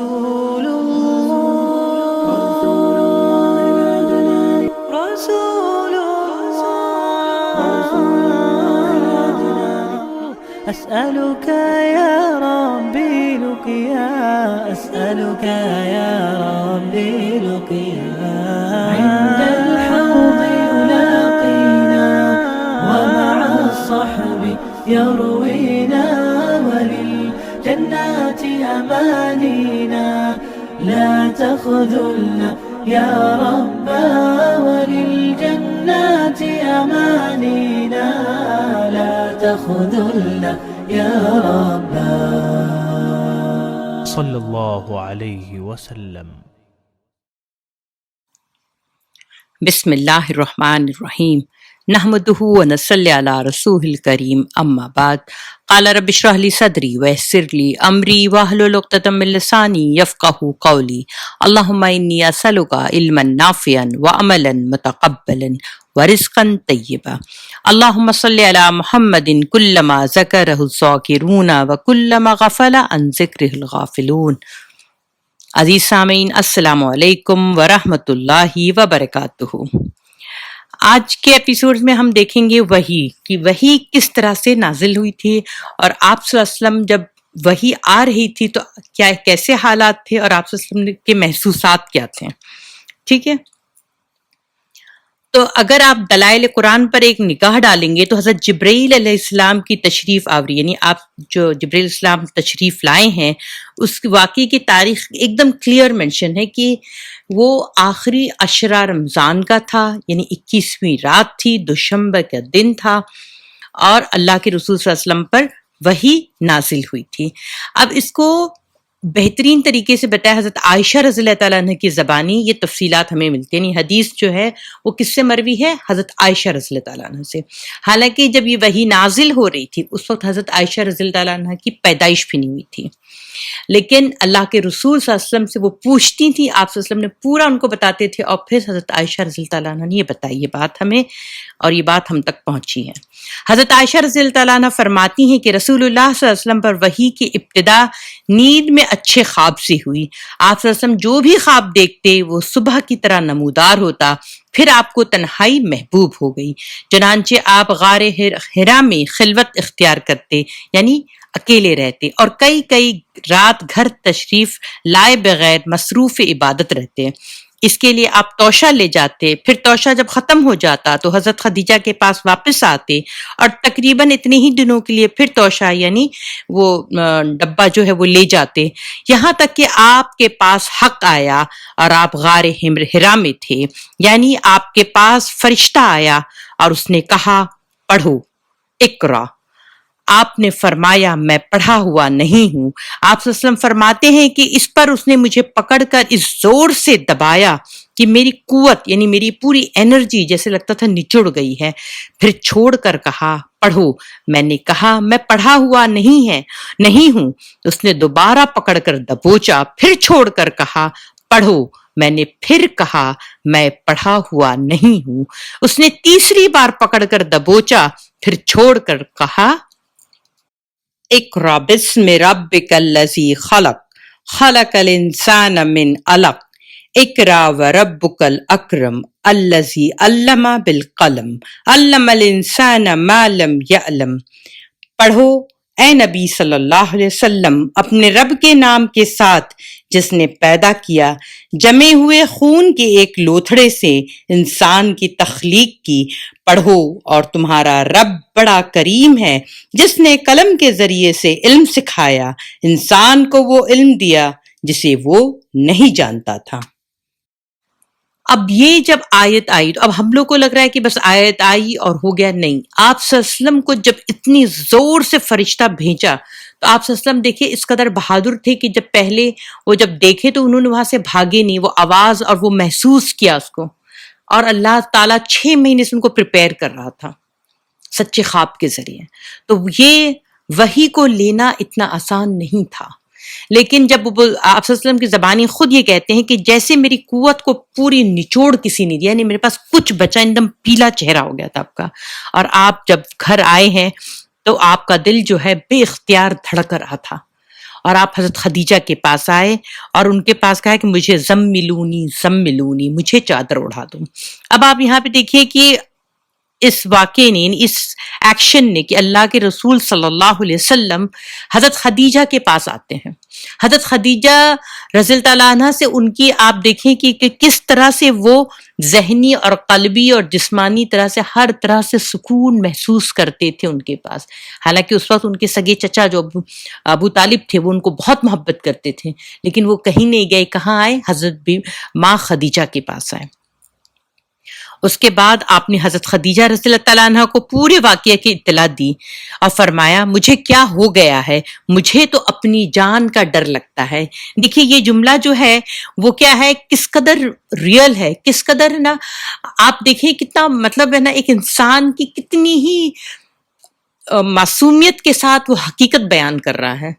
رسول الله رسول الله أسألك يا ربي لقيا أسألك يا ربي لقيا عند الحوض يلاقينا ومع الصحب يروينا وللجنات أمانينا لا تخذلنا يا رب وللجنات أمانينا لا تخذلنا يا رب صلی اللہ علیہ وسلم۔ بسم اللہ الرحمن الرحیم، نحمدہ ونصلی علی رسول الکریم، اما بعد، قال رب اشرح لی صدری ویسر لی امری واحلل عقدۃ من لسانی یفقہوا قولی، اللہم انی اسألک علما نافعا وعملا متقبلا ورزقا طیبا، اللہم صلی علی محمد کلما ذکرہ الذاکرون وکلما غفل عن ذکرہ الغافلون۔ عزیز سامعین، السلام علیکم ورحمۃ اللہ وبرکاتہ۔ آج کے ایپیسوڈ میں ہم دیکھیں گے وحی کہ وحی کس طرح سے نازل ہوئی تھی، اور آپ صلی اللہ علیہ وسلم جب وحی آ رہی تھی تو کیا کیسے حالات تھے، اور آپ صلی اللہ علیہ وسلم کے محسوسات کیا تھے۔ ٹھیک ہے، تو اگر آپ دلائل قرآن پر ایک نگاہ ڈالیں گے تو حضرت جبرائیل علیہ السلام کی تشریف آوری، یعنی آپ جو جبرائیل علیہ السلام تشریف لائے ہیں، اس واقعے کی تاریخ ایک دم کلیئر مینشن ہے کہ وہ آخری عشرہ رمضان کا تھا، یعنی 21ویں رات تھی، دوشنبہ کا دن تھا، اور اللہ کے رسول صلی اللہ علیہ وسلم پر وحی نازل ہوئی تھی۔ اب اس کو بہترین طریقے سے بتایا حضرت عائشہ رضی اللہ تعالیٰ عنہ کی زبانی، یہ تفصیلات ہمیں ملتی ہیں، یعنی حدیث جو ہے وہ کس سے مروی ہے؟ حضرت عائشہ رضی اللہ تعالیٰ عنہ سے۔ حالانکہ جب یہ وحی نازل ہو رہی تھی اس وقت حضرت عائشہ رضی اللہ تعالیٰ عنہ کی پیدائش بھی نہیں ہوئی تھی، لیکن اللہ کے رسول صلی اللہ علیہ وسلم سے وہ پوچھتی تھی، آپ صلی اللہ علیہ وسلم نے پورا ان کو بتاتے تھے، اور پھر حضرت عائشہ رضی اللہ تعالیٰ عنہ نے یہ بتائی یہ بات ہمیں، اور یہ بات ہم تک پہنچی ہے۔ حضرت عائشہ رضی اللہ تعالیٰ عنہ فرماتی ہیں کہ رسول اللہ صلی اللہ علیہ وسلم پر وحی کی ابتدا نیند میں اچھے خواب سے ہوئی۔ آپ صلی اللہ علیہ وسلم جو بھی خواب دیکھتے وہ صبح کی طرح نمودار ہوتا، پھر آپ کو تنہائی محبوب ہو گئی، چنانچہ آپ غار حرا میں خلوت اختیار کرتے، یعنی اکیلے رہتے، اور کئی رات گھر تشریف لائے بغیر مصروف عبادت رہتے۔ اس کے لیے آپ توشہ لے جاتے، پھر توشہ جب ختم ہو جاتا تو حضرت خدیجہ کے پاس واپس آتے، اور تقریباً اتنے ہی دنوں کے لیے پھر توشہ یعنی وہ ڈبہ جو ہے وہ لے جاتے، یہاں تک کہ آپ کے پاس حق آیا اور آپ غار حرا میں تھے، یعنی آپ کے پاس فرشتہ آیا اور اس نے کہا پڑھو، اقرا۔ آپ نے فرمایا میں پڑھا ہوا نہیں ہوں۔ آپ صلی اللہ علیہ وسلم فرماتے ہیں کہ اس پر اس نے مجھے پکڑ کر اس زور سے دبایا کہ میری قوت یعنی میری پوری انرجی جیسے لگتا تھا نچڑ گئی ہے، پھر چھوڑ کر کہا پڑھو۔ میں نے کہا میں پڑھا ہوا نہیں ہوں۔ اس نے دوبارہ پکڑ کر دبوچا، پھر چھوڑ کر کہا پڑھو۔ میں نے پھر کہا میں پڑھا ہوا نہیں ہوں۔ اس نے تیسری بار پکڑ کر دبوچا، پھر چھوڑ کر کہا اقرأ بسم ربک الذی خلق خلق الانسان من علق اقرأ وربک الاکرم الذی علم بالقلم علم الانسان ما لم یعلم۔ پڑھو اے نبی صلی اللہ علیہ وسلم اپنے رب کے نام کے ساتھ جس نے پیدا کیا، جمے ہوئے خون کے ایک لوتھڑے سے انسان کی تخلیق کی۔ پڑھو اور تمہارا رب بڑا کریم ہے جس نے قلم کے ذریعے سے علم سکھایا، انسان کو وہ علم دیا جسے وہ نہیں جانتا تھا۔ اب یہ جب آیت آئی تو اب ہم لوگ کو لگ رہا ہے کہ بس آیت آئی اور ہو گیا، نہیں۔ آپ صلی اللہ علیہ وسلم کو جب اتنی زور سے فرشتہ بھیجا تو آپ صلی اللہ علیہ وسلم دیکھیں اس قدر بہادر تھے کہ جب پہلے وہ جب دیکھے تو انہوں نے وہاں سے بھاگے نہیں، وہ آواز اور وہ محسوس کیا اس کو، اور اللہ تعالیٰ 6 مہینے سے ان کو پریپیئر کر رہا تھا سچے خواب کے ذریعے۔ تو یہ وحی کو لینا اتنا آسان نہیں تھا، لیکن جب آپ صلی اللہ علیہ وسلم کی زبانی خود یہ کہتے ہیں کہ جیسے میری قوت کو پوری نچوڑ کسی نے دیا، یعنی میرے پاس کچھ بچا، ایک دم پیلا چہرہ ہو گیا تھا آپ کا، اور آپ جب گھر آئے ہیں تو آپ کا دل جو ہے بے اختیار دھڑک رہا تھا، اور آپ حضرت خدیجہ کے پاس آئے اور ان کے پاس کہا کہ مجھے زملونی مجھے چادر اڑا دو۔ اب آپ یہاں پہ دیکھیے کہ اس واقعے نے، اس ایکشن نے، کہ اللہ کے رسول صلی اللہ علیہ وسلم حضرت خدیجہ کے پاس آتے ہیں، حضرت خدیجہ رضی اللہ تعالیٰ عنہ سے ان کی آپ دیکھیں کہ کس طرح سے وہ ذہنی اور قلبی اور جسمانی طرح سے ہر طرح سے سکون محسوس کرتے تھے ان کے پاس۔ حالانکہ اس وقت ان کے سگے چچا جو ابو طالب تھے وہ ان کو بہت محبت کرتے تھے، لیکن وہ کہیں نہیں گئے، کہاں آئے؟ حضرت ماں خدیجہ کے پاس آئے۔ اس کے بعد آپ نے حضرت خدیجہ رضی اللہ تعالیٰ عنہ کو پورے واقعے کی اطلاع دی اور فرمایا مجھے کیا ہو گیا ہے، مجھے تو اپنی جان کا ڈر لگتا ہے۔ دیکھیے یہ جملہ جو ہے وہ کیا ہے، کس قدر ریئل ہے، کس قدر نا، آپ دیکھیں کتنا مطلب ہے نا، ایک انسان کی کتنی ہی معصومیت کے ساتھ وہ حقیقت بیان کر رہا ہے۔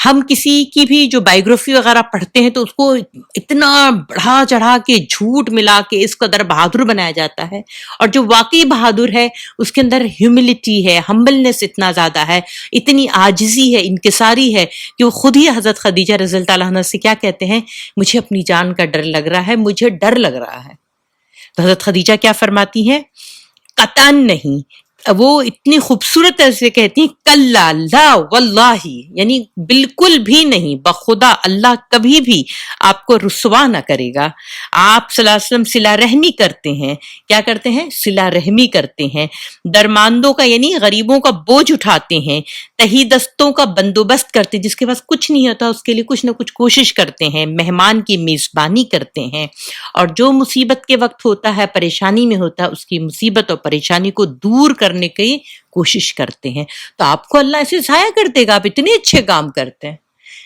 ہم کسی کی بھی جو بائیوگرافی وغیرہ پڑھتے ہیں تو اس کو اتنا بڑھا چڑھا کے جھوٹ ملا کے اس قدر بہادر بنایا جاتا ہے، اور جو واقعی بہادر ہے اس کے اندر ہیوملٹی ہے، ہمبلنس اتنا زیادہ ہے، اتنی عاجزی ہے، انکساری ہے کہ وہ خود ہی حضرت خدیجہ رضی اللہ تعالیٰ عنہ سے کیا کہتے ہیں، مجھے اپنی جان کا ڈر لگ رہا ہے، مجھے ڈر لگ رہا ہے۔ تو حضرت خدیجہ کیا فرماتی ہیں؟ قطعاً نہیں، وہ اتنی خوبصورت طرح سے کہتی ہیں کلا لا واللہ، یعنی بالکل بھی نہیں، بخدا اللہ کبھی بھی آپ کو رسوا نہ کرے گا۔ آپ صلی اللہ علیہ وسلم صلہ رحمی کرتے ہیں، کیا کرتے ہیں؟ صلہ رحمی کرتے ہیں، درماندوں کا یعنی غریبوں کا بوجھ اٹھاتے ہیں، تہی دستوں کا بندوبست کرتے ہیں، جس کے پاس کچھ نہیں ہوتا اس کے لیے کچھ نہ کچھ کوشش کرتے ہیں، مہمان کی میزبانی کرتے ہیں، اور جو مصیبت کے وقت ہوتا ہے، پریشانی میں ہوتا ہے، اس کی مصیبت اور پریشانی کو دور کرنے کی کوشش کرتے ہیں۔ تو آپ کو اللہ ایسے ضائع کر دے گا، آپ اتنے اچھے کام کرتے ہیں۔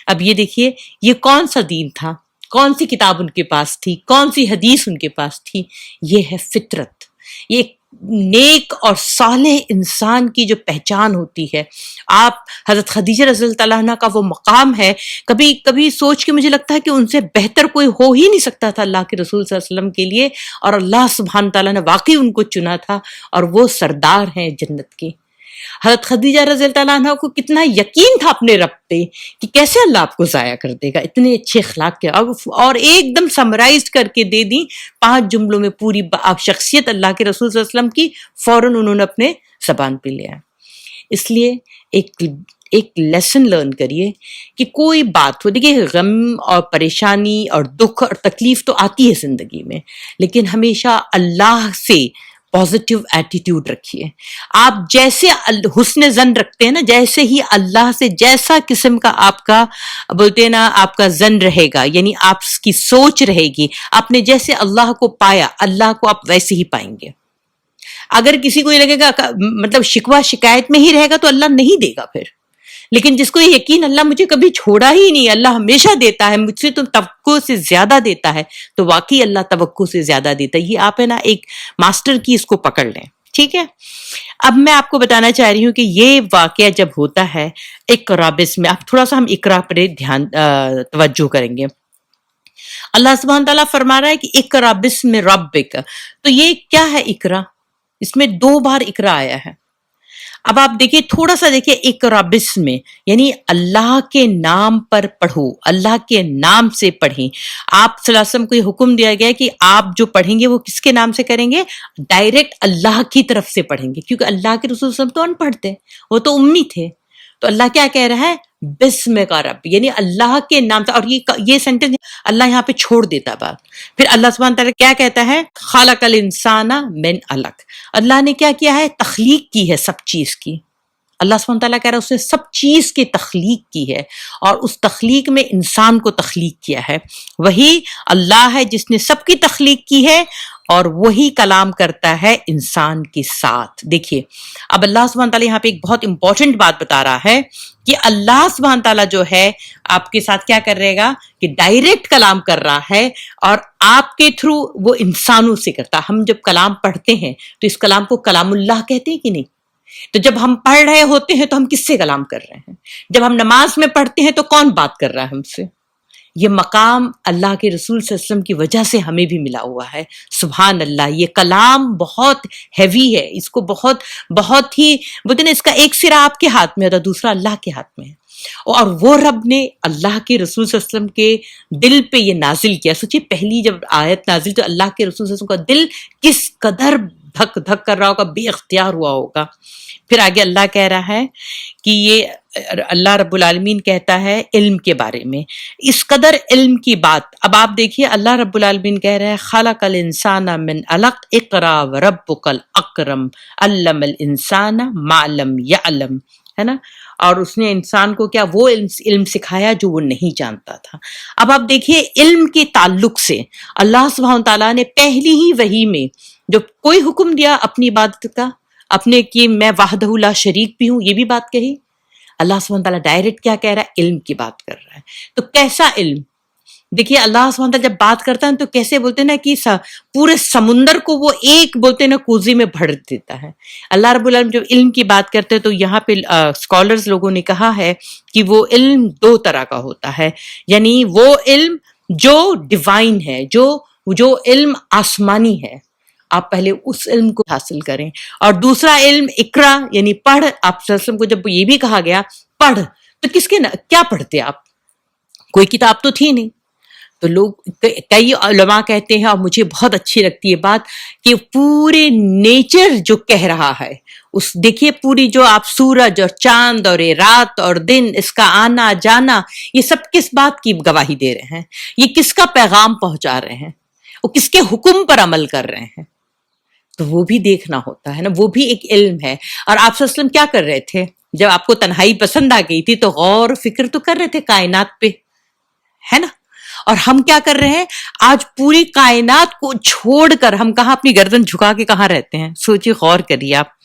اب یہ دیکھیے یہ کون سا دین تھا، کون سی کتاب ان کے پاس تھی، کون سی حدیث ان کے پاس تھی؟ یہ ہے فطرت، یہ نیک اور صالح انسان کی جو پہچان ہوتی ہے۔ آپ حضرت خدیجہ رضی اللہ تعالیٰ عنہ کا وہ مقام ہے، کبھی کبھی سوچ کے مجھے لگتا ہے کہ ان سے بہتر کوئی ہو ہی نہیں سکتا تھا اللہ کے رسول صلی اللہ علیہ وسلم کے لیے، اور اللہ سبحانہ تعالیٰ نے واقعی ان کو چنا تھا، اور وہ سردار ہیں جنت کے۔ حضرت خدیجہ رضی اللہ تعالیٰ عنہ کو کتنا یقین تھا اپنے رب پہ کہ کیسے اللہ آپ کو ضائع کر دے گا، اتنے اچھے اخلاق کے، اور ایک دم سمرائز کر کے دے دی 5 جملوں میں پوری شخصیت اللہ کے رسول صلی اللہ علیہ وسلم کی، فوراً انہوں نے اپنے زبان پہ لیا۔ اس لیے ایک لیسن لرن کریے کہ کوئی بات ہو، دیکھیے غم اور پریشانی اور دکھ اور تکلیف تو آتی ہے زندگی میں، لیکن ہمیشہ اللہ سے پازیٹیو ایٹیٹیوڈ رکھیے۔ آپ جیسے حسن ظن رکھتے ہیں نا، جیسے ہی اللہ سے جیسا قسم کا آپ کا بولتے ہیں نا آپ کا ظن رہے گا، یعنی آپ کی سوچ رہے گی، آپ نے جیسے اللہ کو پایا اللہ کو آپ ویسے ہی پائیں گے۔ اگر کسی کو یہ لگے گا مطلب شکوہ شکایت میں ہی رہے گا تو اللہ نہیں دے گا پھر، لیکن جس کو یہ یقین اللہ مجھے کبھی چھوڑا ہی نہیں، اللہ ہمیشہ دیتا ہے، مجھ سے تو توقع سے زیادہ دیتا ہے، تو واقعی اللہ توقع سے زیادہ دیتا ہے۔ یہ آپ ہے نا ایک ماسٹر کی اس کو پکڑ لیں، ٹھیک ہے۔ اب میں آپ کو بتانا چاہ رہی ہوں کہ یہ واقعہ جب ہوتا ہے اقرا بسم، اب تھوڑا سا ہم اقرا پر دھیان توجہ کریں گے۔ اللہ سبحانہ تعالیٰ فرما رہا ہے کہ اقرا بسم ربک، تو یہ کیا ہے اقرا؟ اس میں 2 بار اقرا آیا ہے۔ اب آپ دیکھیں تھوڑا سا دیکھیں، اقرا بسم یعنی اللہ کے نام پر پڑھو، اللہ کے نام سے پڑھیں۔ آپ صلی اللہ علیہ وسلم کو یہ حکم دیا گیا کہ آپ جو پڑھیں گے وہ کس کے نام سے کریں گے؟ ڈائریکٹ اللہ کی طرف سے پڑھیں گے، کیونکہ اللہ کے رسول صلی اللہ علیہ وسلم تو ان پڑھ تھے، وہ تو امی تھے۔ تو اللہ کیا کہہ رہا ہے؟ بسم کا رب، یعنی اللہ کے نام سے، اور یہ سینٹنس اللہ یہاں پہ چھوڑ دیتا بات۔ پھر اللہ سبحانہ تعالیٰ کیا کہتا ہے؟ خالق الانسان من علق، اللہ نے کیا کیا ہے؟ تخلیق کی ہے سب چیز کی۔ اللہ سبحانہ تعالیٰ کہہ رہا ہے اس نے سب چیز کی تخلیق کی ہے، اور اس تخلیق میں انسان کو تخلیق کیا ہے۔ وہی اللہ ہے جس نے سب کی تخلیق کی ہے، اور وہی کلام کرتا ہے انسان کے ساتھ۔ دیکھیے اب اللہ سبحانہ تعالیٰ یہاں پہ ایک بہت امپورٹنٹ بات بتا رہا ہے کہ اللہ سبحانہ تعالیٰ جو ہے آپ کے ساتھ کیا کر رہے گا کہ ڈائریکٹ کلام کر رہا ہے، اور آپ کے تھرو وہ انسانوں سے کرتا۔ ہم جب کلام پڑھتے ہیں تو اس کلام کو کلام اللہ کہتے ہیں کہ نہیں؟ تو جب ہم پڑھ رہے ہوتے ہیں تو ہم کس سے کلام کر رہے ہیں؟ جب ہم نماز میں پڑھتے ہیں تو کون بات کر رہا ہے ہم سے؟ یہ مقام اللہ کے رسول صلی اللہ علیہ وسلم کی وجہ سے ہمیں بھی ملا ہوا ہے۔ سبحان اللہ، یہ کلام بہت ہیوی ہے، اس کو بہت ہی بولتے نا، اس کا ایک سرا آپ کے ہاتھ میں ہوتا ہے، دوسرا اللہ کے ہاتھ میں ہے۔ اور وہ رب نے اللہ کے رسول صلی اللہ علیہ وسلم کے دل پہ یہ نازل کیا. سوچیے پہلی جب آیت نازل تو اللہ کے رسول صلی اللہ علیہ وسلم کا دل کس قدر دھک دھک کر رہا ہوگا، بے اختیار ہوا ہوگا. پھر آگے اللہ کہہ رہا ہے کہ یہ اللہ رب العالمین کہتا ہے علم کے بارے میں، اس قدر علم کی بات. اب آپ دیکھیے اللہ رب العالمین کہہ رہے ہیں خلق الانسان من علق اقرا وربک الاکرم علم الانسان ما لم یعلم، ہے نا. اور اس نے انسان کو کیا وہ علم سکھایا جو وہ نہیں جانتا تھا. اب آپ دیکھیے علم کے تعلق سے اللہ سبحانہ تعالیٰ نے پہلی ہی وحی میں جو کوئی حکم دیا اپنی عبادت کا، اپنے کہ میں وحدہ لا شریک بھی ہوں، یہ بھی بات کہی. اللہ سبحانہ تعالیٰ ڈائریکٹ کیا کہہ رہا ہے؟ علم کی بات کر رہا ہے. تو کیسا علم؟ دیکھیے اللہ سبحانہ تعالیٰ جب بات کرتا ہے تو کیسے بولتے ہیں نا کہ پورے سمندر کو وہ ایک بولتے ہیں نا کوزے میں بھر دیتا ہے. اللہ رب العالمین جب علم کی بات کرتے ہیں تو یہاں پہ اسکالرز لوگوں نے کہا ہے کہ وہ علم دو طرح کا ہوتا ہے. یعنی وہ علم جو ڈیوائن ہے، جو علم آسمانی ہے، آپ پہلے اس علم کو حاصل کریں. اور دوسرا علم اقرا یعنی پڑھ. آپ صلی اللہ علیہ وسلم کو جب یہ بھی کہا گیا پڑھ تو کس کے کیا پڑھتے آپ؟ کوئی کتاب تو تھی نہیں. تو لوگ کئی علماء کہتے ہیں اور مجھے بہت اچھی لگتی ہے بات کہ پورے نیچر جو کہہ رہا ہے اس دیکھیے پوری جو آپ سورج اور چاند اور رات اور دن، اس کا آنا جانا، یہ سب کس بات کی گواہی دے رہے ہیں؟ یہ کس کا پیغام پہنچا رہے ہیں؟ وہ کس کے حکم پر عمل کر رہے ہیں؟ تو وہ بھی دیکھنا ہوتا ہے نا، وہ بھی ایک علم ہے. اور آپ صلی اللہ علیہ وسلم کیا کر رہے تھے جب آپ کو تنہائی پسند آ گئی تھی؟ تو غور و فکر تو کر رہے تھے کائنات پہ، ہے نا. اور ہم کیا کر رہے ہیں آج؟ پوری کائنات کو چھوڑ کر ہم کہاں اپنی گردن جھکا کے کہاں رہتے ہیں؟ سوچیے، غور کریے آپ.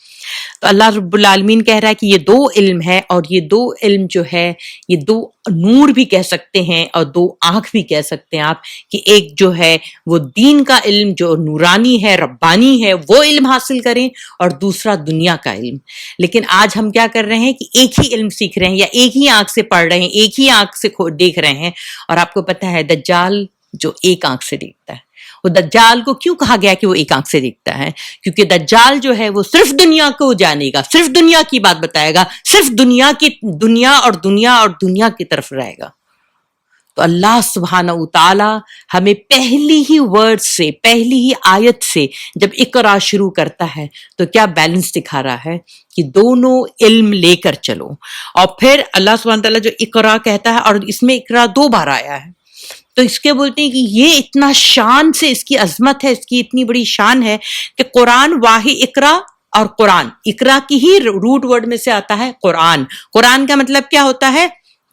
تو اللہ رب العالمین کہہ رہا ہے کہ یہ دو علم ہے، اور یہ دو علم جو ہے یہ دو نور بھی کہہ سکتے ہیں اور دو آنکھ بھی کہہ سکتے ہیں آپ. کہ ایک جو ہے وہ دین کا علم جو نورانی ہے، ربانی ہے، وہ علم حاصل کریں، اور دوسرا دنیا کا علم. لیکن آج ہم کیا کر رہے ہیں کہ ایک ہی علم سیکھ رہے ہیں، یا ایک ہی آنکھ سے پڑھ رہے ہیں، ایک ہی آنکھ سے دیکھ رہے ہیں. اور آپ کو پتہ ہے دجال جو ایک آنکھ سے دیکھتا ہے، وہ دجال کو کیوں کہا گیا کہ وہ ایک آنکھ سے دیکھتا ہے؟ کیونکہ دجال جو ہے وہ صرف دنیا کو جانے گا، صرف دنیا کی بات بتائے گا، صرف دنیا کی طرف رہے گا. تو اللہ سبحانہ وتعالی ہمیں پہلی ہی ورڈ سے، پہلی ہی آیت سے جب اقرا شروع کرتا ہے تو کیا بیلنس دکھا رہا ہے کہ دونوں علم لے کر چلو. اور پھر اللہ سبحانہ وتعالی جو اقرا کہتا ہے، اور اس میں اقرا 2 بار آیا ہے، تو اس کے بولتے ہیں کہ یہ اتنا شان سے اس کی عظمت ہے، اس کی اتنی بڑی شان ہے کہ قرآن واحد اقرا، اور قرآن اقرا کی ہی روٹ ورڈ میں سے آتا ہے قرآن. قرآن کا مطلب کیا ہوتا ہے؟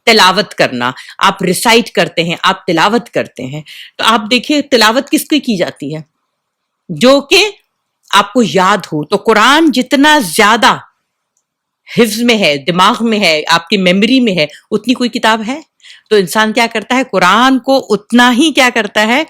تلاوت کرنا. آپ ریسائٹ کرتے ہیں، آپ تلاوت کرتے ہیں. تو آپ دیکھیں تلاوت کس کی جاتی ہے؟ جو کہ آپ کو یاد ہو. تو قرآن جتنا زیادہ حفظ میں ہے، دماغ میں ہے، آپ کی میموری میں ہے، اتنی کوئی کتاب ہے؟ تو انسان کیا کرتا ہے؟ قرآن کو اتنا ہی کیا کرتا ہے؟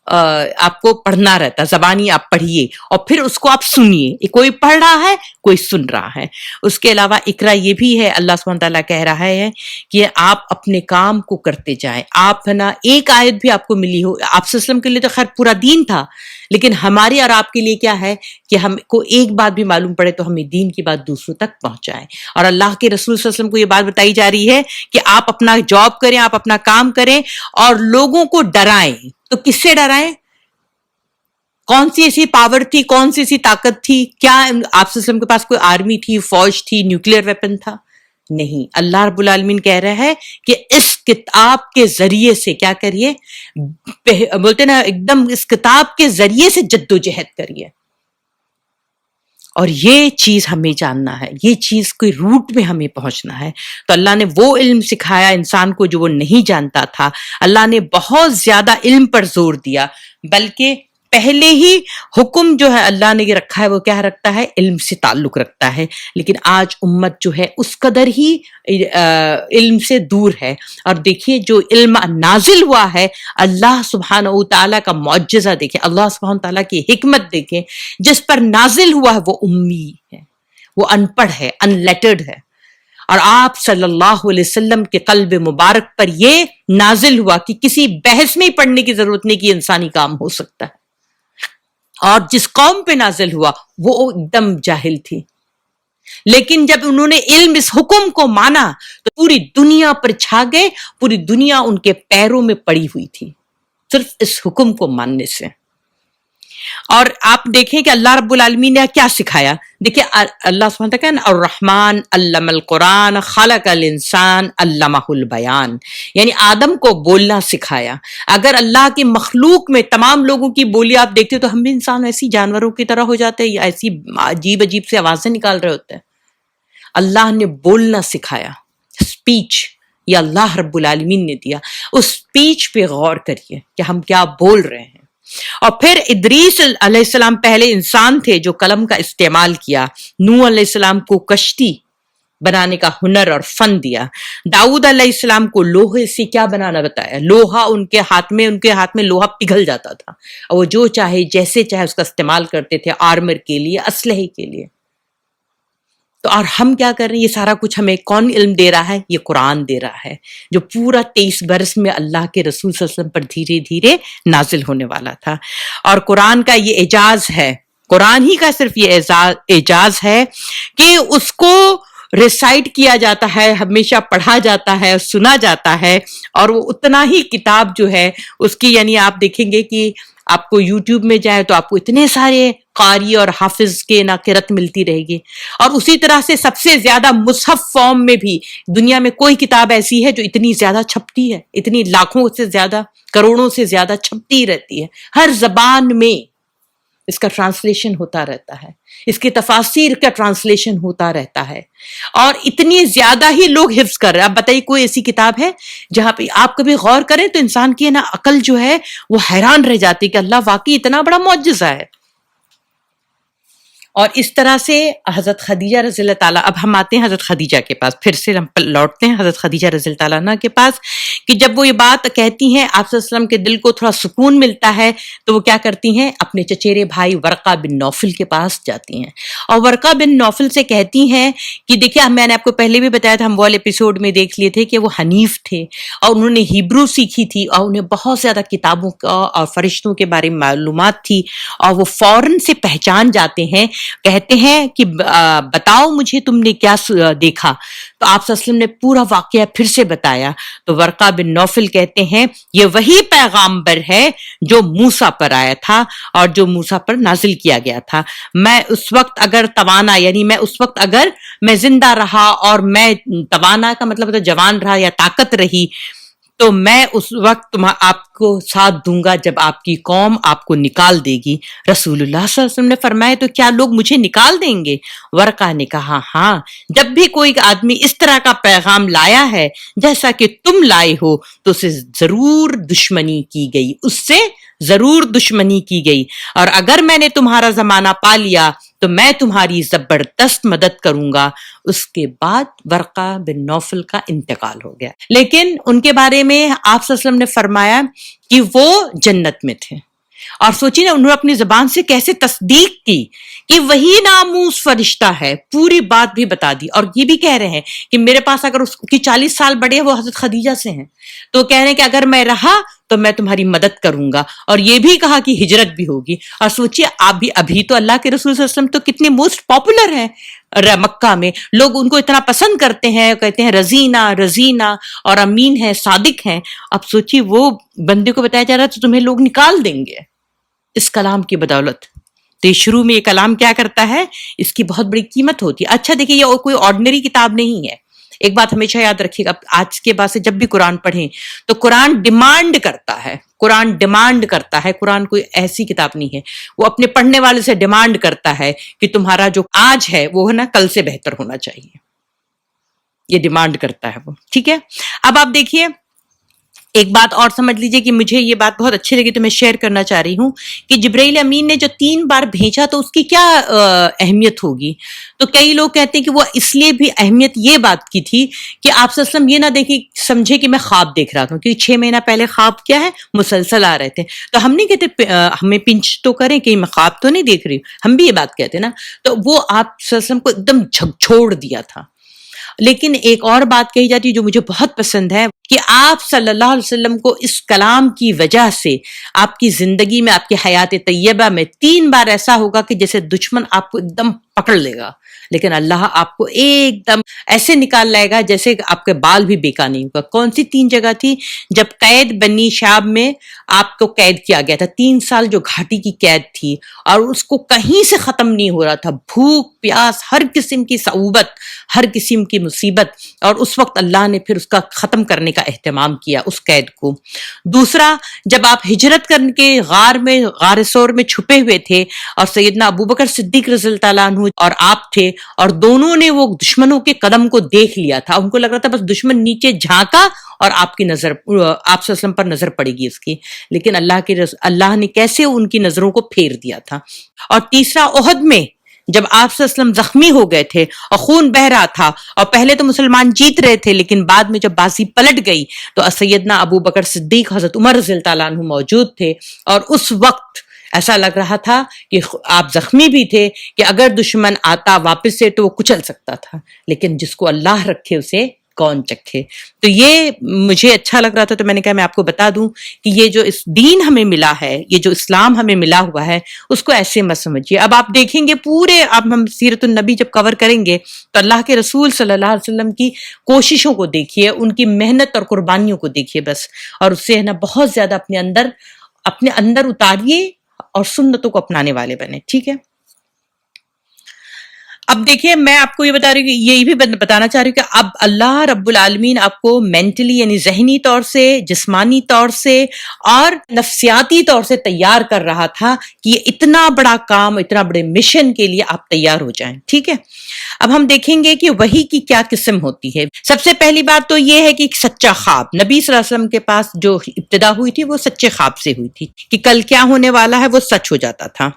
آپ کو پڑھنا رہتا، زبانی آپ پڑھیے اور پھر اس کو آپ سنیے. کوئی پڑھ رہا ہے، کوئی سن رہا ہے. اس کے علاوہ اقرا یہ بھی ہے، اللہ سبحانہ تعالیٰ کہہ رہا ہے کہ آپ اپنے کام کو کرتے جائیں. آپ ہے نا ایک آیت بھی آپ کو ملی ہو، آپ صلی اللہ علیہ وسلم کے لیے تو خیر پورا دین تھا، لیکن ہماری اور آپ کے لیے کیا ہے کہ ہم کو ایک بات بھی معلوم پڑے تو ہمیں دین کی بات دوسروں تک پہنچائیں. اور اللہ کے رسول صلی اللہ علیہ وسلم کو یہ بات بتائی جا رہی ہے کہ آپ اپنا جاب کریں، آپ اپنا کام کریں اور لوگوں کو ڈرائیں. تو کس سے ڈرائیں؟ کون سی ایسی پاور تھی، کون سی ایسی طاقت تھی؟ کیا آپ صلی اللہ علیہ وسلم کے پاس کوئی آرمی تھی، فوج تھی، نیوکلیئر ویپن تھا؟ نہیں. اللہ رب العالمین کہہ رہا ہے کہ اس کتاب کے ذریعے سے کیا کریے؟ بولتے نا ایک دم اس کتاب کے ذریعے سے جدوجہد کریے. اور یہ چیز ہمیں جاننا ہے، یہ چیز کوئی روٹ میں ہمیں پہنچنا ہے. تو اللہ نے وہ علم سکھایا انسان کو جو وہ نہیں جانتا تھا. اللہ نے بہت زیادہ علم پر زور دیا، بلکہ پہلے ہی حکم جو ہے اللہ نے یہ رکھا ہے وہ کیا رکھتا ہے؟ علم سے تعلق رکھتا ہے. لیکن آج امت جو ہے اس قدر ہی علم سے دور ہے. اور دیکھیے جو علم نازل ہوا ہے، اللہ سبحانہ وتعالیٰ کا معجزہ دیکھیں، اللہ سبحانہ وتعالیٰ کی حکمت دیکھیں. جس پر نازل ہوا ہے وہ امی ہے، وہ ان پڑھ ہے، ان لیٹرڈ ہے. اور آپ صلی اللہ علیہ وسلم کے قلب مبارک پر یہ نازل ہوا کہ کسی بحث میں ہی پڑھنے کی ضرورت نہیں کہ انسانی کام ہو سکتا ہے. اور جس قوم پہ نازل ہوا وہ ایک دم جاہل تھی. لیکن جب انہوں نے علم اس حکم کو مانا تو پوری دنیا پر چھا گئے، پوری دنیا ان کے پیروں میں پڑی ہوئی تھی صرف اس حکم کو ماننے سے۔ اور آپ دیکھیں کہ اللہ رب العالمین نے کیا سکھایا، دیکھیں اللہ سبحانہ وتعالیٰ کہا الرحمن علم القرآن خلق الانسان علمہ البیان، یعنی آدم کو بولنا سکھایا۔ اگر اللہ کی مخلوق میں تمام لوگوں کی بولی آپ دیکھتے ہو تو ہم بھی انسان ایسی جانوروں کی طرح ہو جاتے ہیں یا ایسی عجیب عجیب سے آوازیں نکال رہے ہوتے ہیں۔ اللہ نے بولنا سکھایا، اسپیچ یہ اللہ رب العالمین نے دیا، اس اسپیچ پہ غور کریے کہ ہم کیا بول رہے ہیں۔ اور پھر ادریس علیہ السلام پہلے انسان تھے جو قلم کا استعمال کیا، نوح علیہ السلام کو کشتی بنانے کا ہنر اور فن دیا، داؤد علیہ السلام کو لوہے سے کیا بنانا بتایا، لوہا ان کے ہاتھ میں لوہا پگھل جاتا تھا اور وہ جو چاہے جیسے چاہے اس کا استعمال کرتے تھے آرمر کے لیے، اسلحے کے لیے۔ تو اور ہم کیا کر رہے ہیں؟ یہ سارا کچھ ہمیں کون علم دے رہا ہے؟ یہ قرآن دے رہا ہے جو پورا 23 برس میں اللہ کے رسول صلی اللہ علیہ وسلم پر دھیرے دھیرے نازل ہونے والا تھا۔ اور قرآن کا یہ اعجاز ہے، قرآن ہی کا صرف یہ اعجاز ہے کہ اس کو ریسائٹ کیا جاتا ہے، ہمیشہ پڑھا جاتا ہے، سنا جاتا ہے، اور وہ اتنا ہی کتاب جو ہے اس کی، یعنی آپ دیکھیں گے کہ آپ کو یوٹیوب میں جائے تو آپ کو اتنے سارے قاری اور حافظ کے قرأت ملتی رہے گی۔ اور اسی طرح سے سب سے زیادہ مصحف فارم میں بھی دنیا میں کوئی کتاب ایسی ہے جو اتنی زیادہ چھپتی ہے، اتنی لاکھوں سے زیادہ، کروڑوں سے زیادہ چھپتی رہتی ہے، ہر زبان میں اس کا ٹرانسلیشن ہوتا رہتا ہے، اس کی تفاسیر کا ٹرانسلیشن ہوتا رہتا ہے، اور اتنی زیادہ ہی لوگ حفظ کر رہے ہیں۔ اب بتائیے کوئی ایسی کتاب ہے جہاں پہ آپ کبھی غور کریں تو انسان کی عقل جو ہے وہ حیران رہ جاتی کہ اللہ واقعی اتنا بڑا معجزہ ہے۔ اور اس طرح سے حضرت خدیجہ رضی اللہ تعالیٰ، اب ہم آتے ہیں حضرت خدیجہ کے پاس، پھر سے ہم لوٹتے ہیں حضرت خدیجہ رضی اللہ تعالیٰ عنہ کے پاس، کہ جب وہ یہ بات کہتی ہیں آپ صلی اللہ علیہ وسلم کے دل کو تھوڑا سکون ملتا ہے تو وہ کیا کرتی ہیں؟ اپنے چچیرے بھائی ورقہ بن نوفل کے پاس جاتی ہیں اور ورقہ بن نوفل سے کہتی ہیں کہ دیکھیے میں نے آپ کو پہلے بھی بتایا تھا، ہم والے ایپیسوڈ میں دیکھ لیے تھے کہ وہ حنیف تھے اور انہوں نے ہیبرو سیکھی تھی اور انہیں بہت زیادہ کتابوں کا اور فرشتوں کے بارے میں معلومات تھی، اور وہ فوراً سے پہچان جاتے ہیں، کہتے ہیں کہ بتاؤ مجھے تم نے کیا دیکھا۔ تو آپ صلی اللہ علیہ وسلم نے پورا واقعہ پھر سے بتایا تو ورقہ بن نوفل کہتے ہیں یہ وہی پیغامبر ہے جو موسیٰ پر آیا تھا اور جو موسیٰ پر نازل کیا گیا تھا۔ میں اس وقت اگر توانا، یعنی میں اس وقت اگر میں زندہ رہا اور میں توانا کا مطلب ہے جوان رہا یا طاقت رہی، تو میں اس وقت آپ کو ساتھ دوں گا جب آپ کی قوم آپ کو نکال دے گی۔ رسول اللہ صلی اللہ علیہ وسلم نے فرمایا تو کیا لوگ مجھے نکال دیں گے؟ ورقہ نے کہا ہاں، جب بھی کوئی آدمی اس طرح کا پیغام لایا ہے جیسا کہ تم لائے ہو تو اسے ضرور دشمنی کی گئی، اس سے ضرور دشمنی کی گئی، اور اگر میں نے تمہارا زمانہ پا لیا تو میں تمہاری زبردست مدد کروں گا۔ اس کے بعد ورقہ بن نوفل کا انتقال ہو گیا، لیکن ان کے بارے میں آپ صلی اللہ علیہ وسلم نے فرمایا کہ وہ جنت میں تھے۔ اور سوچیے نا، انہوں نے اپنی زبان سے کیسے تصدیق کی کہ وہی ناموس فرشتہ ہے، پوری بات بھی بتا دی، اور یہ بھی کہہ رہے ہیں کہ میرے پاس اگر اس کی 40 سال بڑے ہیں، وہ حضرت خدیجہ سے ہیں، تو کہہ رہے ہیں کہ اگر میں رہا تو میں تمہاری مدد کروں گا، اور یہ بھی کہا کہ ہجرت بھی ہوگی۔ اور سوچیے آپ بھی، ابھی تو اللہ کے رسول صلی اللہ علیہ وسلم تو کتنے موسٹ پاپولر ہیں مکہ میں، لوگ ان کو اتنا پسند کرتے ہیں، کہتے ہیں رضینہ رضینہ، اور امین ہے، صادق ہیں۔ اب سوچیے وہ بندے کو بتایا جا رہا ہے تو تمہیں لوگ نکال دیں گے اس کلام کی بدولت۔ تو یہ شروع میں یہ کلام کیا کرتا ہے، اس کی بہت بڑی قیمت ہوتی ہے۔ اچھا دیکھیے، یہ کوئی آرڈنری کتاب نہیں ہے، ایک بات ہمیشہ یاد رکھیے گا، آج کے بعد سے جب بھی قرآن پڑھیں تو قرآن ڈیمانڈ کرتا ہے، قرآن ڈیمانڈ کرتا ہے، قرآن کوئی ایسی کتاب نہیں ہے، وہ اپنے پڑھنے والے سے ڈیمانڈ کرتا ہے کہ تمہارا جو آج ہے وہ ہے نا کل سے بہتر ہونا چاہیے، یہ ڈیمانڈ کرتا ہے وہ، ٹھیک ہے۔ اب آپ دیکھیے ایک بات اور سمجھ لیجئے کہ مجھے یہ بات بہت اچھی لگی تو میں شیئر کرنا چاہ رہی ہوں کہ جبرائیل امین نے جو 3 بار بھیجا تو اس کی کیا اہمیت ہوگی۔ تو کئی لوگ کہتے ہیں کہ وہ اس لیے بھی اہمیت یہ بات کی تھی کہ آپ صلی اللہ علیہ وسلم یہ نہ دیکھیں سمجھے کہ میں خواب دیکھ رہا تھا، کیونکہ 6 مہینہ پہلے خواب کیا ہے مسلسل آ رہے تھے، تو ہم نہیں کہتے ہمیں پنچ تو کریں کہ میں خواب تو نہیں دیکھ رہی، ہم بھی یہ بات کہتے ہیں نا، تو وہ آپ صلی اللہ علیہ وسلم کو ایک دم جھکجھوڑ دیا تھا۔ لیکن ایک اور بات کہی جاتی ہے جو مجھے بہت پسند ہے کہ آپ صلی اللہ علیہ وسلم کو اس کلام کی وجہ سے آپ کی زندگی میں، آپ کی حیات طیبہ میں 3 بار ایسا ہوگا کہ جیسے دشمن آپ کو ایک دم پکڑ لے گا، لیکن اللہ آپ کو ایک دم ایسے نکال لائے گا جیسے آپ کے بال بھی بیکا نہیں ہوگا۔ کون سی 3 جگہ تھی؟ جب قید بنی شعب میں آپ کو قید کیا گیا تھا، 3 سال جو گھاٹی کی قید تھی، اور اس کو کہیں سے ختم نہیں ہو رہا تھا، بھوک پیاس، ہر قسم کی صعوبت، ہر قسم کی مصیبت، اور اس وقت اللہ نے پھر اس کا ختم کرنے کا اہتمام کیا اس قید کو۔ دوسرا، جب آپ ہجرت کر کے غار ثور میں چھپے ہوئے تھے، اور سیدنا ابوبکر صدیق رضی اللہ تعالیٰ عنہ اور آپ تھے، اور دونوں نے وہ دشمنوں کے قدم کو دیکھ لیا تھا، ان کو لگ رہا تھا بس دشمن نیچے جھانکا اور آپ کی نظر آپ صلی اللہ علیہ وسلم پر نظر پڑے گی اس کی، لیکن اللہ نے کیسے ان کی نظروں کو پھیر دیا تھا۔ اور تیسرا، احد میں جب آپ صلی اللہ علیہ وسلم زخمی ہو گئے تھے اور خون بہ رہا تھا، اور پہلے تو مسلمان جیت رہے تھے، لیکن بعد میں جب بازی پلٹ گئی تو سیدنا ابو بکر صدیق، حضرت عمر رضی اللہ تعالیٰ عنہ موجود تھے، اور اس وقت ایسا لگ رہا تھا کہ آپ زخمی بھی تھے کہ اگر دشمن آتا واپس سے تو وہ کچل سکتا تھا، لیکن جس کو اللہ رکھے اسے کون چکھے۔ تو یہ مجھے اچھا لگ رہا تھا، تو میں نے کہا میں آپ کو بتا دوں کہ یہ جو اس دین ہمیں ملا ہے، یہ جو اسلام ہمیں ملا ہوا ہے، اس کو ایسے مت سمجھیے۔ اب آپ دیکھیں گے پورے، اب ہم سیرت النبی جب کور کریں گے تو اللہ کے رسول صلی اللہ علیہ وسلم کی کوششوں کو دیکھیے، ان کی محنت اور قربانیوں کو دیکھیے بس، اور اس سے ہے نا بہت زیادہ اپنے اندر اتاریے اور سنتوں کو اپنانے والے بنے، ٹھیک ہے۔ اب دیکھیے، میں آپ کو یہ بتا رہی ہوں، یہ بھی بتانا چاہ رہی ہوں کہ اب اللہ رب العالمین آپ کو مینٹلی یعنی ذہنی طور سے، جسمانی طور سے اور نفسیاتی طور سے تیار کر رہا تھا کہ یہ اتنا بڑا کام، اتنا بڑے مشن کے لیے آپ تیار ہو جائیں، ٹھیک ہے۔ اب ہم دیکھیں گے کہ وحی کی کیا قسم ہوتی ہے۔ سب سے پہلی بات تو یہ ہے کہ ایک سچا خواب، نبی صلی اللہ علیہ وسلم کے پاس جو ابتدا ہوئی تھی وہ سچے خواب سے ہوئی تھی کہ کل کیا ہونے والا ہے وہ سچ ہو جاتا تھا۔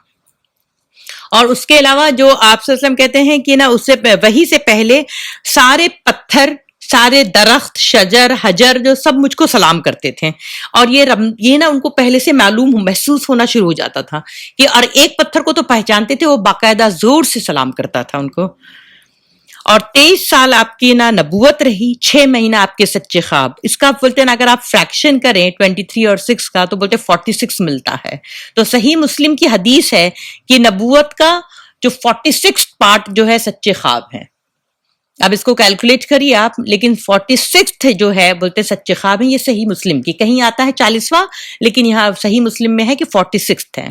اور اس کے علاوہ جو آپ صلی اللہ علیہ وسلم کہتے ہیں کہ نا اس سے وحی سے پہلے سارے پتھر، سارے درخت، شجر، حجر جو سب مجھ کو سلام کرتے تھے، اور یہ نا ان کو پہلے سے معلوم محسوس ہونا شروع ہو جاتا تھا کہ، اور ایک پتھر کو تو پہچانتے تھے، وہ باقاعدہ زور سے سلام کرتا تھا ان کو۔ اور 23 سال آپ کی نا نبوت رہی، 6 مہینہ آپ کے سچے خواب، اس کا بولتے ہیں اگر آپ فریکشن کریں 23 اور 6 کا تو بولتے 46 ملتا ہے۔ تو صحیح مسلم کی حدیث ہے کہ نبوت کا جو 46 پارٹ جو ہے سچے خواب ہیں۔ اب اس کو کیلکولیٹ کریے آپ، لیکن 46 جو ہے بولتے سچے خواب ہیں، یہ صحیح مسلم کی، کہیں آتا ہے 40واں، لیکن یہاں صحیح مسلم میں ہے کہ 46 ہے۔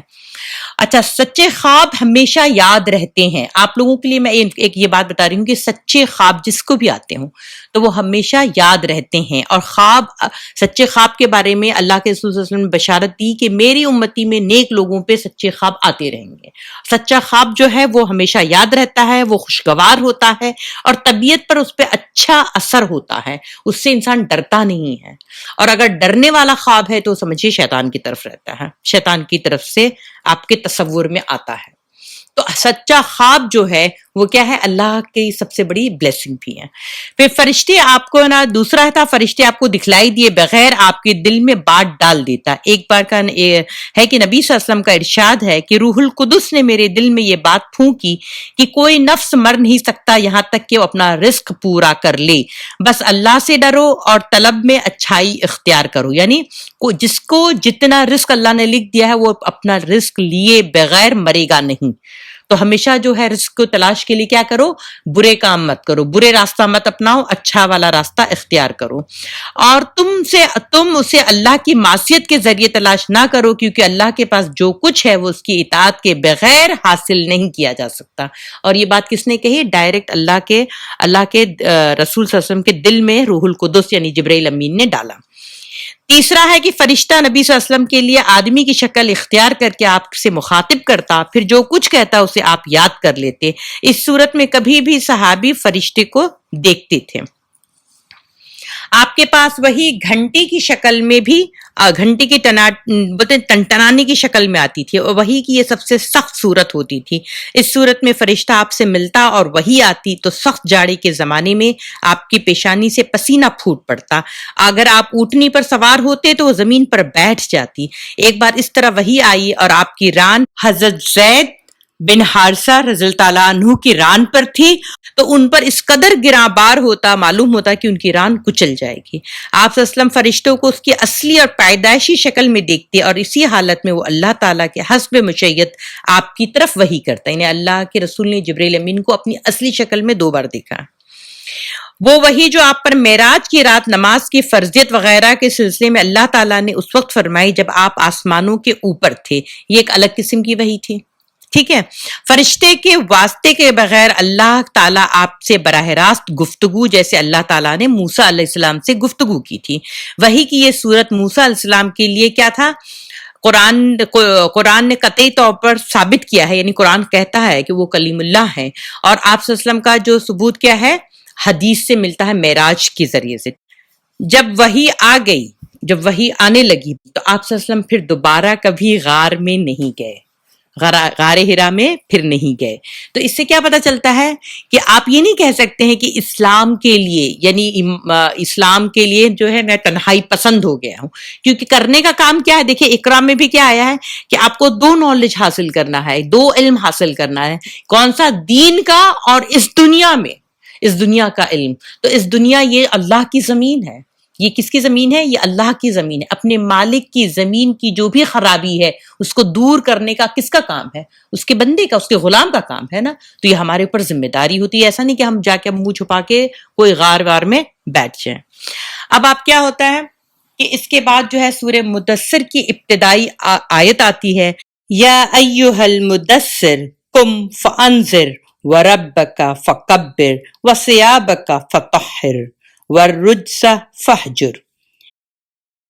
اچھا، سچے خواب ہمیشہ یاد رہتے ہیں۔ آپ لوگوں کے لیے میں ایک یہ بات بتا رہی ہوں کہ سچے خواب جس کو بھی آتے ہوں تو وہ ہمیشہ یاد رہتے ہیں، اور سچے خواب کے بارے میں اللہ کے رسول صلی اللہ علیہ وسلم نے بشارت دی کہ میری امتی میں نیک لوگوں پہ سچے خواب آتے رہیں گے۔ سچا خواب جو ہے وہ ہمیشہ یاد رہتا ہے، وہ خوشگوار ہوتا ہے، اور طبیعت پر اس پہ اچھا اثر ہوتا ہے، اس سے انسان ڈرتا نہیں ہے۔ اور اگر ڈرنے والا خواب ہے تو سمجھیے شیطان کی طرف رہتا ہے، شیطان کی طرف سے آپ کے تصور میں آتا ہے۔ تو سچا خواب جو ہے وہ کیا ہے؟ اللہ کی سب سے بڑی بلیسنگ بھی ہے۔ پھر فرشتے آپ کو نا، دوسرا تھا فرشتے آپ کو دکھلائی دیے بغیر آپ کے دل میں بات ڈال دیتا۔ ایک بار کا ہے کہ نبی صلی اللہ علیہ وسلم کا ارشاد ہے کہ روح القدس نے میرے دل میں یہ بات پھونکی کہ کوئی نفس مر نہیں سکتا یہاں تک کہ وہ اپنا رزق پورا کر لے، بس اللہ سے ڈرو اور طلب میں اچھائی اختیار کرو۔ یعنی جس کو جتنا رزق اللہ نے لکھ دیا ہے وہ اپنا رزق لیے بغیر مرے گا نہیں۔ تو ہمیشہ جو ہے رزق کو تلاش کے لیے کیا کرو؟ برے کام مت کرو، برے راستہ مت اپناؤ، اچھا والا راستہ اختیار کرو۔ اور تم اسے اللہ کی معصیت کے ذریعے تلاش نہ کرو، کیونکہ اللہ کے پاس جو کچھ ہے وہ اس کی اطاعت کے بغیر حاصل نہیں کیا جا سکتا۔ اور یہ بات کس نے کہی؟ ڈائریکٹ اللہ کے رسول صلی اللہ علیہ وسلم کے دل میں روح القدس یعنی جبرائیل امین نے ڈالا۔ تیسرا ہے کہ فرشتہ نبی صلی اللہ علیہ وسلم کے لیے آدمی کی شکل اختیار کر کے آپ سے مخاطب کرتا، پھر جو کچھ کہتا اسے آپ یاد کر لیتے۔ اس صورت میں کبھی بھی صحابی فرشتے کو دیکھتے تھے۔ آپ کے پاس وہی گھنٹی کی شکل میں بھی، گھنٹی کی ٹنٹنانے کی شکل میں آتی تھی، اور وہی کی یہ سب سے سخت صورت ہوتی تھی۔ اس صورت میں فرشتہ آپ سے ملتا اور وہی آتی تو سخت جاڑی کے زمانے میں آپ کی پیشانی سے پسینہ پھوٹ پڑتا۔ اگر آپ اونٹنی پر سوار ہوتے تو وہ زمین پر بیٹھ جاتی۔ ایک بار اس طرح وہی آئی اور آپ کی ران حضرت زید بن حارثہ رضی اللہ تعالیٰ عنہ کی ران پر تھی تو ان پر اس قدر گراں بار ہوتا، معلوم ہوتا کہ ان کی ران کچل جائے گی۔ آپ صلی اللہ علیہ وسلم فرشتوں کو اس کی اصلی اور پیدائشی شکل میں دیکھتے اور اسی حالت میں وہ اللہ تعالیٰ کے حسب مشیت آپ کی طرف وحی کرتا، یعنی اللہ کے رسول نے جبرائیل امین کو اپنی اصلی شکل میں 2 بار دیکھا۔ وہ وہی جو آپ پر معراج کی رات نماز کی فرضیت وغیرہ کے سلسلے میں اللہ تعالیٰ نے اس وقت فرمائی جب آپ آسمانوں کے اوپر تھے، یہ ایک الگ قسم کی وحی تھی، ٹھیک ہے۔ فرشتے کے واسطے کے بغیر اللہ تعالیٰ آپ سے براہ راست گفتگو، جیسے اللہ تعالیٰ نے موسیٰ علیہ السلام سے گفتگو کی تھی۔ وحی کی یہ صورت موسیٰ علیہ السلام کے لیے کیا تھا؟ قرآن نے قطعی طور پر ثابت کیا ہے، یعنی قرآن کہتا ہے کہ وہ کلیم اللہ ہے، اور آپ صلی اللہ علیہ وسلم کا جو ثبوت کیا ہے؟ حدیث سے ملتا ہے، معراج کے ذریعے سے۔ جب وحی آ گئی، جب وحی آنے لگی تو آپ صلی اللہ علیہ وسلم پھر دوبارہ کبھی غار میں نہیں گئے، غار ہرا میں پھر نہیں گئے۔ تو اس سے کیا پتہ چلتا ہے کہ آپ یہ نہیں کہہ سکتے ہیں کہ اسلام کے لیے، یعنی اسلام کے لیے جو ہے میں تنہائی پسند ہو گیا ہوں، کیونکہ کرنے کا کام کیا ہے؟ دیکھیں اقرا میں بھی کیا آیا ہے کہ آپ کو 2 نالج حاصل کرنا ہے، 2 علم حاصل کرنا ہے، کون سا؟ دین کا اور اس دنیا کا علم۔ تو اس دنیا یہ اللہ کی زمین ہے، یہ کس کی زمین ہے؟ یہ اللہ کی زمین ہے۔ اپنے مالک کی زمین کی جو بھی خرابی ہے اس کو دور کرنے کا کس کا کام ہے؟ اس کے بندے کا، اس کے غلام کا کام ہے نا۔ تو یہ ہمارے اوپر ذمہ داری ہوتی ہے، ایسا نہیں کہ ہم جا کے منہ چھپا کے کوئی غار میں بیٹھ جائیں۔ اب آپ کیا ہوتا ہے کہ اس کے بعد جو ہے سورہ مدثر کی ابتدائی آیت آتی ہے، یا ایھا المدثر قم فانذر وربک فکبر وثیابک فطہر والرجز فہجر،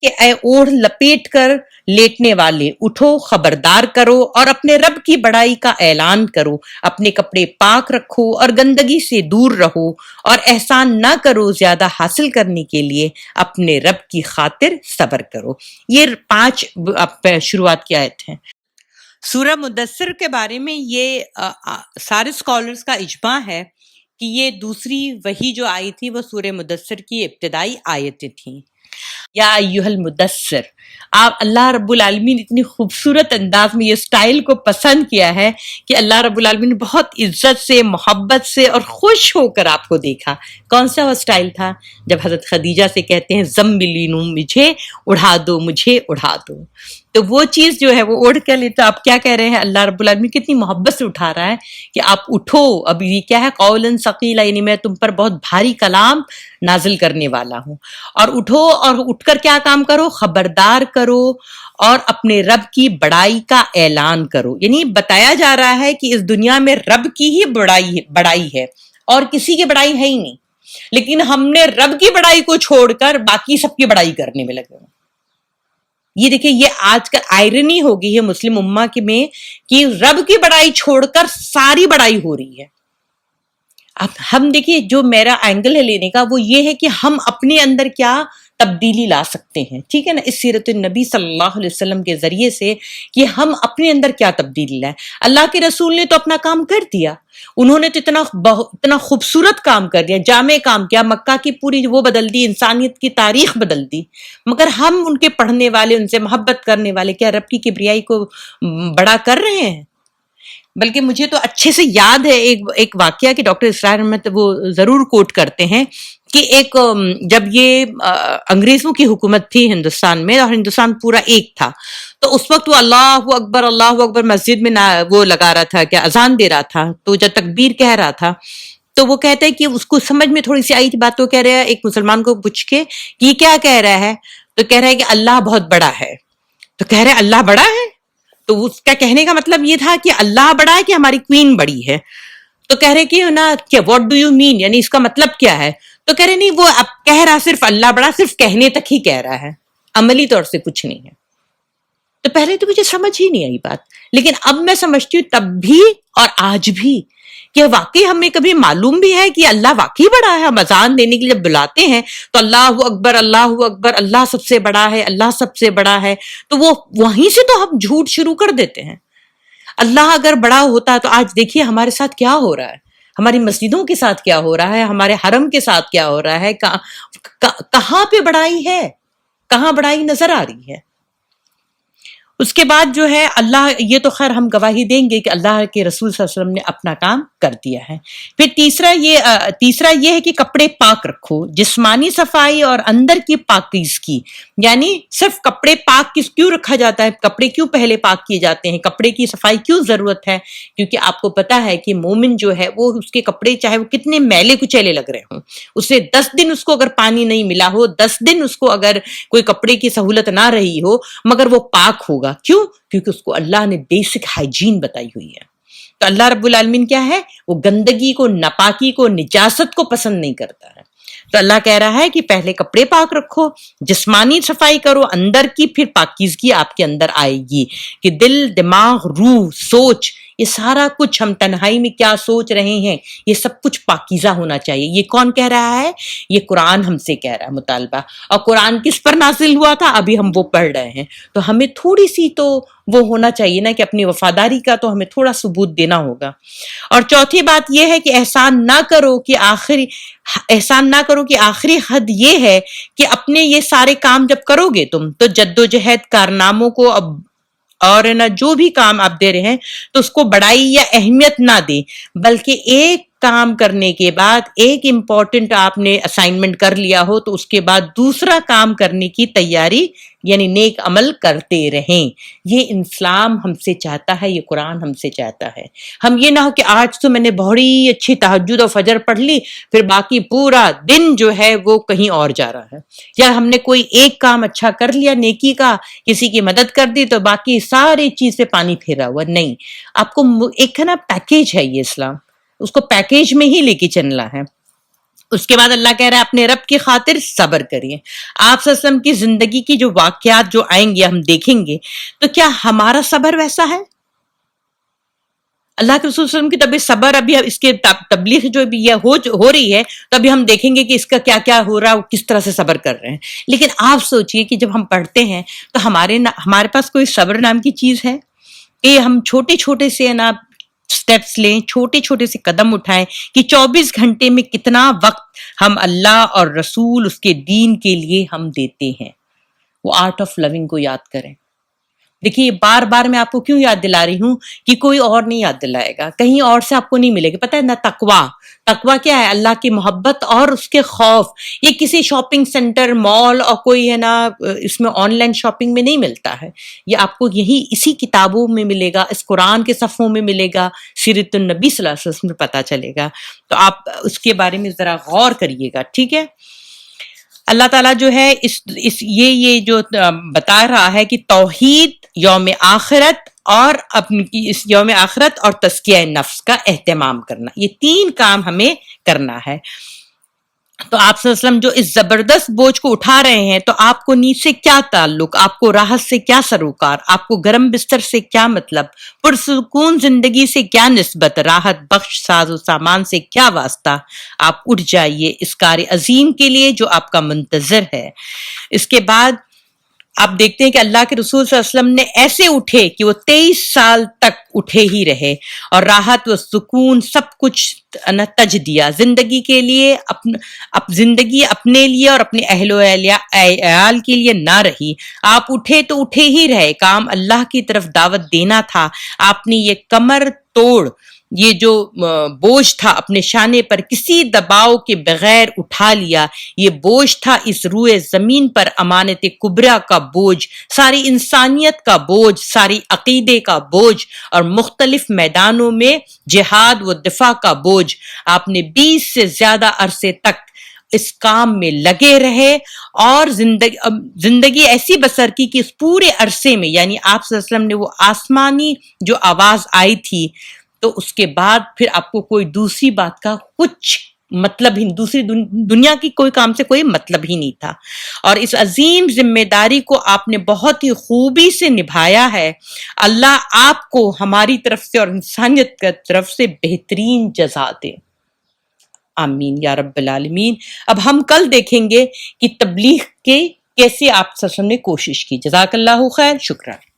کہ اے اوڑھ لپیٹ کر لیٹنے والے اٹھو، خبردار کرو اور اپنے رب کی بڑائی کا اعلان کرو، اپنے کپڑے پاک رکھو اور گندگی سے دور رہو، اور احسان نہ کرو زیادہ حاصل کرنے کے لیے، اپنے رب کی خاطر صبر کرو۔ یہ 5 شروعات کی آیت ہیں۔ سورہ مدثر کے بارے میں یہ سارے سکالرز کا اجماع ہے کہ یہ دوسری وحی جو آئی تھی وہ سورہ مدثر کی ابتدائی آیتیں تھیں۔ یا ایھا المدثر، آپ اللہ رب العالمین اتنی خوبصورت انداز میں یہ سٹائل کو پسند کیا ہے کہ اللہ رب العالمین نے بہت عزت سے، محبت سے اور خوش ہو کر آپ کو دیکھا۔ کون سا وہ سٹائل تھا؟ جب حضرت خدیجہ سے کہتے ہیں زملینو، مجھے اڑا دو، مجھے اڑا دو، تو وہ چیز جو ہے وہ اوڑھ کر لے۔ تو آپ کیا کہہ رہے ہیں؟ اللہ رب العالمین کتنی محبت سے اٹھا رہا ہے کہ آپ اٹھو۔ اب یہ کیا ہے؟ قولا ثقیلا، یعنی میں تم پر بہت بھاری کلام نازل کرنے والا ہوں، اور اٹھو اور اٹھ کر کیا کام کرو؟ خبردار کرو اور اپنے رب کی بڑائی کا اعلان کرو۔ یعنی بتایا جا رہا ہے کہ اس دنیا میں رب کی ہی بڑائی ہے اور کسی کی بڑائی ہے ہی نہیں، لیکن ہم نے رب کی بڑائی کو چھوڑ کر باقی سب کی بڑائی کرنے میں لگے ہیں۔ یہ دیکھیں، یہ آج کل آئرنی ہو گئی ہے مسلم امہ کے میں کہ رب کی بڑائی چھوڑ کر ساری بڑائی ہو رہی ہے۔ اب ہم دیکھیے، جو میرا اینگل ہے لینے کا وہ یہ ہے کہ ہم اپنے اندر کیا تبدیلی لا سکتے ہیں، ٹھیک ہے نا، اس سیرت النبی صلی اللہ علیہ وسلم کے ذریعے سے، کہ ہم اپنے اندر کیا تبدیلی لائیں۔ اللہ کے رسول نے تو اپنا کام کر دیا، انہوں نے تو اتنا خوبصورت کام کر دیا، جامع کام کیا، مکہ کی پوری وہ بدل دی، انسانیت کی تاریخ بدل دی، مگر ہم ان کے پڑھنے والے، ان سے محبت کرنے والے کیا رب کی کبریائی کو بڑا کر رہے ہیں؟ بلکہ مجھے تو اچھے سے یاد ہے ایک واقعہ کہ ڈاکٹر اسرار احمد وہ ضرور کوٹ کرتے ہیں کہ جب یہ انگریزوں کی حکومت تھی ہندوستان میں اور ہندوستان پورا ایک تھا، تو اس وقت وہ اللہ اکبر مسجد میں وہ لگا رہا تھا، کیا اذان دے رہا تھا، تو جب تکبیر کہہ رہا تھا تو وہ کہتے ہیں کہ اس کو سمجھ میں تھوڑی سی آئی تھی بات، تو کہہ رہا ہے ایک مسلمان کو پوچھ کے کہ یہ کیا کہہ رہا ہے، تو کہہ رہا ہے کہ اللہ بہت بڑا ہے۔ تو کہہ رہے اللہ بڑا ہے، تو اس کا کہنے کا مطلب یہ تھا کہ اللہ بڑا ہے کہ ہماری کوئین بڑی ہے۔ تو کہہ رہے کہ نا کیا واٹ ڈو یو مین، یعنی اس کا مطلب کیا ہے؟ تو کہہ رہے نہیں، وہ اب کہہ رہا صرف اللہ بڑا، صرف کہنے تک ہی کہہ رہا ہے، عملی طور سے کچھ نہیں ہے۔ تو پہلے تو مجھے سمجھ ہی نہیں آئی بات، لیکن اب میں سمجھتی ہوں تب بھی اور آج بھی کہ واقعی ہمیں کبھی معلوم بھی ہے کہ اللہ واقعی بڑا ہے۔ ہم اذان دینے کے لیے جب بلاتے ہیں تو اللہ اکبر، اللہ سب سے بڑا ہے، اللہ سب سے بڑا ہے، تو وہ وہیں سے تو ہم جھوٹ شروع کر دیتے ہیں۔ اللہ اگر بڑا ہوتا تو آج دیکھیے ہمارے ساتھ کیا ہو رہا ہے، ہماری مسجدوں کے ساتھ کیا ہو رہا ہے، ہمارے حرم کے ساتھ کیا ہو رہا ہے، کہاں پہ بڑائی ہے، کہاں بڑائی نظر آ رہی ہے۔ اس کے بعد جو ہے اللہ، یہ تو خیر ہم گواہی دیں گے کہ اللہ کے رسول صلی اللہ علیہ وسلم نے اپنا کام کر دیا ہے۔ پھر تیسرا یہ ہے کہ کپڑے پاک رکھو، جسمانی صفائی اور اندر کی پاکیزگی، یعنی صرف کپڑے پاک کیوں رکھا جاتا ہے، کپڑے کیوں پہلے پاک کیے جاتے ہیں، کپڑے کی صفائی کیوں ضرورت ہے؟ کیونکہ آپ کو پتا ہے کہ مومن جو ہے وہ اس کے کپڑے چاہے وہ کتنے میلے کچیلے لگ رہے ہوں، اسے 10 دن اس کو اگر پانی نہیں ملا ہو، 10 دن اس کو اگر کوئی کپڑے کی سہولت نہ رہی ہو، مگر وہ پاک ہوگا۔ کیوں؟ کیونکہ اس کو اللہ نے بیسک ہائیجین بتائی ہوئی ہے۔ تو اللہ رب العالمین کیا ہے، وہ گندگی کو، ناپاکی کو، نجاست کو پسند نہیں کرتا ہے۔ تو اللہ کہہ رہا ہے کہ پہلے کپڑے پاک رکھو، جسمانی صفائی کرو اندر کی، پھر پاکیزگی آپ کے اندر آئے گی کہ دل، دماغ، روح، سوچ، یہ سارا کچھ ہم تنہائی میں کیا سوچ رہے ہیں، یہ سب کچھ پاکیزہ ہونا چاہیے۔ یہ کون کہہ رہا ہے؟ یہ قرآن ہم سے کہہ رہا ہے مطالبہ۔ اور قرآن کس پر نازل ہوا تھا؟ ابھی ہم وہ پڑھ رہے ہیں۔ تو ہمیں تھوڑی سی تو وہ ہونا چاہیے نا کہ اپنی وفاداری کا تو ہمیں تھوڑا ثبوت دینا ہوگا۔ اور چوتھی بات یہ ہے کہ احسان نہ کرو کہ آخری حد یہ ہے کہ اپنے یہ سارے کام جب کرو گے تم، تو جد و جہد، کارناموں کو اور نا جو بھی کام آپ دے رہے ہیں تو اس کو بڑائی یا اہمیت نہ دیں، بلکہ ایک کام کرنے کے بعد، ایک امپورٹنٹ آپ نے اسائنمنٹ کر لیا ہو تو اس کے بعد دوسرا کام کرنے کی تیاری، یعنی نیک عمل کرتے رہیں۔ یہ اسلام ہم سے چاہتا ہے، یہ قرآن ہم سے چاہتا ہے۔ ہم یہ نہ ہو کہ آج تو میں نے بڑی اچھی تہجد و فجر پڑھ لی، پھر باقی پورا دن جو ہے وہ کہیں اور جا رہا ہے، یا ہم نے کوئی ایک کام اچھا کر لیا نیکی کا، کسی کی مدد کر دی، تو باقی ساری چیز سے پانی پھیرا ہوا۔ نہیں، آپ کو ایک ہے نا پیکیج ہے یہ اسلام، اس کو پیکیج میں ہی لے کے چلنا ہے۔ اس کے بعد اللہ کہہ رہا ہے اپنے رب کی خاطر صبر کریے۔ آپ صلی اللہ علیہ وسلم کی زندگی کی جو واقعات جو آئیں گے ہم دیکھیں گے، تو کیا ہمارا صبر ویسا ہے؟ اللہ کے رسول صلی اللہ علیہ وسلم کی طبیعت صبر، ابھی اس کے تبلیغ جو بھی یہ ہو رہی ہے، تو ابھی ہم دیکھیں گے کہ اس کا کیا کیا ہو رہا ہے، وہ کس طرح سے صبر کر رہے ہیں۔ لیکن آپ سوچئے کہ جب ہم پڑھتے ہیں تو ہمارے پاس کوئی صبر نام کی چیز ہے کہ ہم چھوٹے چھوٹے سے نا سٹیپس لیں، چھوٹے چھوٹے سے قدم اٹھائیں کہ 24 گھنٹے میں کتنا وقت ہم اللہ اور رسول، اس کے دین کے لیے ہم دیتے ہیں۔ وہ آرٹ آف لونگ کو یاد کریں۔ دیکھیے بار بار میں آپ کو کیوں یاد دلا رہی ہوں کہ کوئی اور نہیں یاد دلائے گا، کہیں اور سے آپ کو نہیں ملے گا۔ پتہ ہے نا تقویٰ کیا ہے؟ اللہ کی محبت اور اس کے خوف۔ یہ کسی شاپنگ سینٹر، مال اور کوئی ہے نا اس میں آن لائن شاپنگ میں نہیں ملتا ہے، یہ آپ کو یہی اسی کتابوں میں ملے گا، اس قرآن کے صفحوں میں ملے گا، سیرت النبی صلی اللہ علیہ وسلم میں پتہ چلے گا۔ تو آپ اس کے بارے میں ذرا غور کریے گا، ٹھیک ہے؟ اللہ تعالیٰ جو ہے یہ جو بتا رہا ہے کہ توحید، یوم آخرت اور اس یوم آخرت اور تزکیہ نفس کا اہتمام کرنا، یہ 3 کام ہمیں کرنا ہے۔ تو آپ صلی اللہ علیہ وسلم جو اس زبردست بوجھ کو اٹھا رہے ہیں، تو آپ کو نیند سے کیا تعلق، آپ کو راحت سے کیا سروکار، آپ کو گرم بستر سے کیا مطلب، پرسکون زندگی سے کیا نسبت، راحت بخش ساز و سامان سے کیا واسطہ۔ آپ اٹھ جائیے اس کار عظیم کے لیے جو آپ کا منتظر ہے۔ اس کے بعد آپ دیکھتے ہیں کہ اللہ کے رسول صلی اللہ علیہ وسلم نے ایسے اٹھے کہ وہ 23 سال تک اٹھے ہی رہے، اور راحت و سکون سب کچھ تج دیا زندگی کے لیے، زندگی اپنے لیے اور اپنے اہل و عیال کے لیے نہ رہی۔ آپ اٹھے تو اٹھے ہی رہے، کام اللہ کی طرف دعوت دینا تھا۔ آپ نے یہ کمر توڑ، یہ جو بوجھ تھا اپنے شانے پر کسی دباؤ کے بغیر اٹھا لیا۔ یہ بوجھ تھا اس روئے زمین پر امانت کبریٰ کا بوجھ، ساری انسانیت کا بوجھ، ساری عقیدے کا بوجھ، اور مختلف میدانوں میں جہاد و دفاع کا بوجھ۔ آپ نے 20 سے زیادہ عرصے تک اس کام میں لگے رہے، اور زندگی ایسی بسر کی کہ اس پورے عرصے میں، یعنی آپ صلی اللہ علیہ وسلم نے وہ آسمانی جو آواز آئی تھی، تو اس کے بعد پھر آپ کو کوئی دوسری بات کا کچھ مطلب ہی، دوسری دنیا کی کوئی کام سے کوئی مطلب ہی نہیں تھا، اور اس عظیم ذمہ داری کو آپ نے بہت ہی خوبی سے نبھایا ہے۔ اللہ آپ کو ہماری طرف سے اور انسانیت کی طرف سے بہترین جزا دے، آمین یا رب العالمین۔ اب ہم کل دیکھیں گے کہ تبلیغ کے کیسے آپ سب نے کوشش کی۔ جزاک اللہ خیر، شکریہ۔